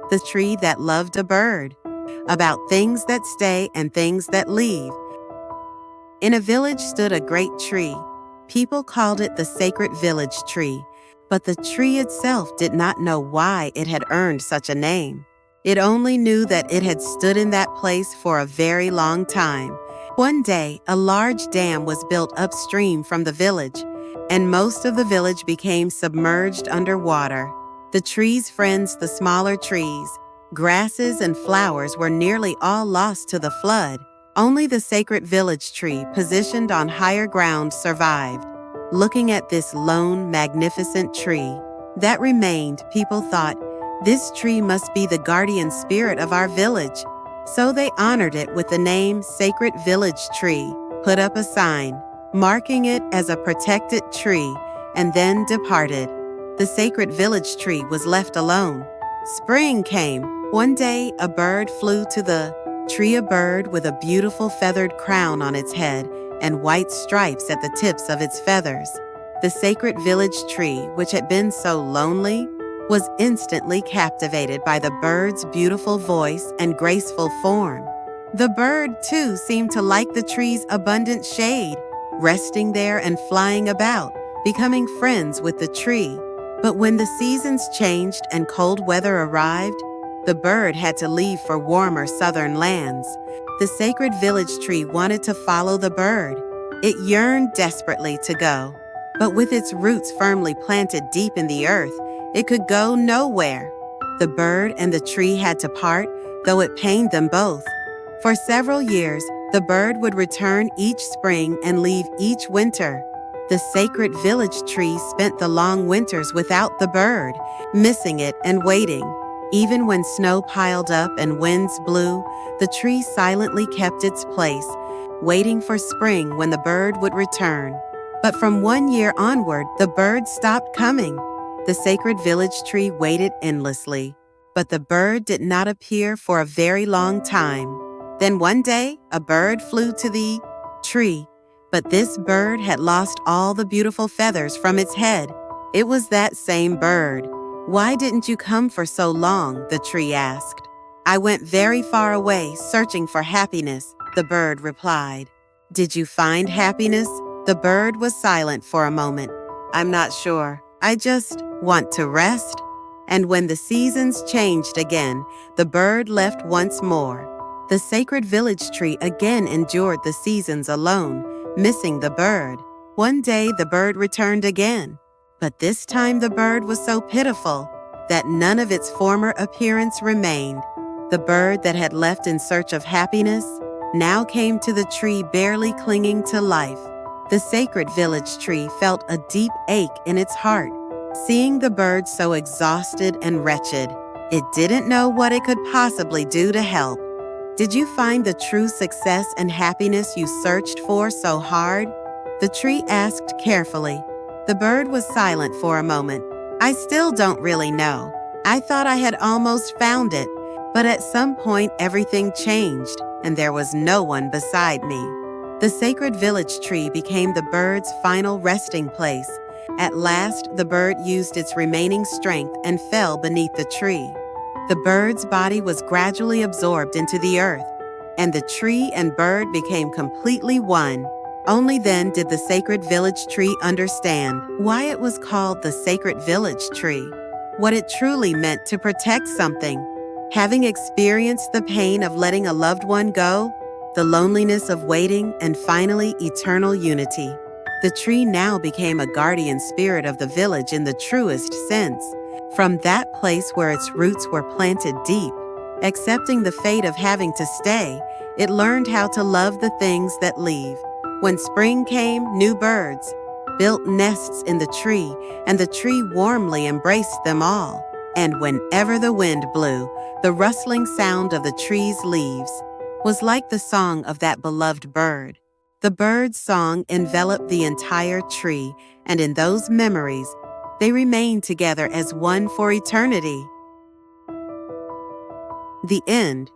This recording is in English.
The Tree That Loved a Bird, about things that stay and things that leave. In a village stood a great tree. People called it the sacred village tree, but the tree itself did not know why it had earned such a name. It only knew that it had stood in that place for a very long time. One day, a large dam was built upstream from the village, and most of the village became submerged underwater. The tree's friends, the smaller trees, grasses and flowers, were nearly all lost to the flood. Only the sacred village tree, positioned on higher ground, survived. Looking at this lone, magnificent tree that remained, people thought, this tree must be the guardian spirit of our village. So they honored it with the name Sacred Village Tree, put up a sign, marking it as a protected tree, and then departed. The sacred village tree was left alone. Spring came. One day, a bird flew to the tree, a bird with a beautiful feathered crown on its head and white stripes at the tips of its feathers. The sacred village tree, which had been so lonely, was instantly captivated by the bird's beautiful voice and graceful form. The bird, too, seemed to like the tree's abundant shade, resting there and flying about, becoming friends with the tree. But when the seasons changed and cold weather arrived, the bird had to leave for warmer southern lands. The sacred village tree wanted to follow the bird. It yearned desperately to go, but with its roots firmly planted deep in the earth, it could go nowhere. The bird and the tree had to part, though it pained them both. For several years, the bird would return each spring and leave each winter. The sacred village tree spent the long winters without the bird, missing it and waiting. Even when snow piled up and winds blew, the tree silently kept its place, waiting for spring when the bird would return. But from one year onward, the bird stopped coming. The sacred village tree waited endlessly, but the bird did not appear for a very long time. Then one day, a bird flew to the tree, but this bird had lost all the beautiful feathers from its head. It was that same bird. "Why didn't you come for so long?" the tree asked. "I went very far away searching for happiness," the bird replied. "Did you find happiness?" The bird was silent for a moment. "I'm not sure. I just want to rest." And when the seasons changed again, the bird left once more. The sacred village tree again endured the seasons alone, missing the bird. One day the bird returned again, but this time the bird was so pitiful that none of its former appearance remained. The bird that had left in search of happiness now came to the tree barely clinging to life. The sacred village tree felt a deep ache in its heart, seeing the bird so exhausted and wretched. It didn't know what it could possibly do to help. "Did you find the true success and happiness you searched for so hard?" the tree asked carefully. The bird was silent for a moment. "I still don't really know. I thought I had almost found it, but at some point everything changed, and there was no one beside me." The sacred village tree became the bird's final resting place. At last, the bird used its remaining strength and fell beneath the tree. The bird's body was gradually absorbed into the earth, and the tree and bird became completely one. Only then did the sacred village tree understand why it was called the sacred village tree, what it truly meant to protect something. Having experienced the pain of letting a loved one go, the loneliness of waiting, and finally eternal unity, the tree now became a guardian spirit of the village in the truest sense. From that place where its roots were planted deep, accepting the fate of having to stay, it learned how to love the things that leave. When spring came, new birds built nests in the tree, and the tree warmly embraced them all. And whenever the wind blew, the rustling sound of the tree's leaves was like the song of that beloved bird. The bird's song enveloped the entire tree, and in those memories, they remained together as one for eternity. The end.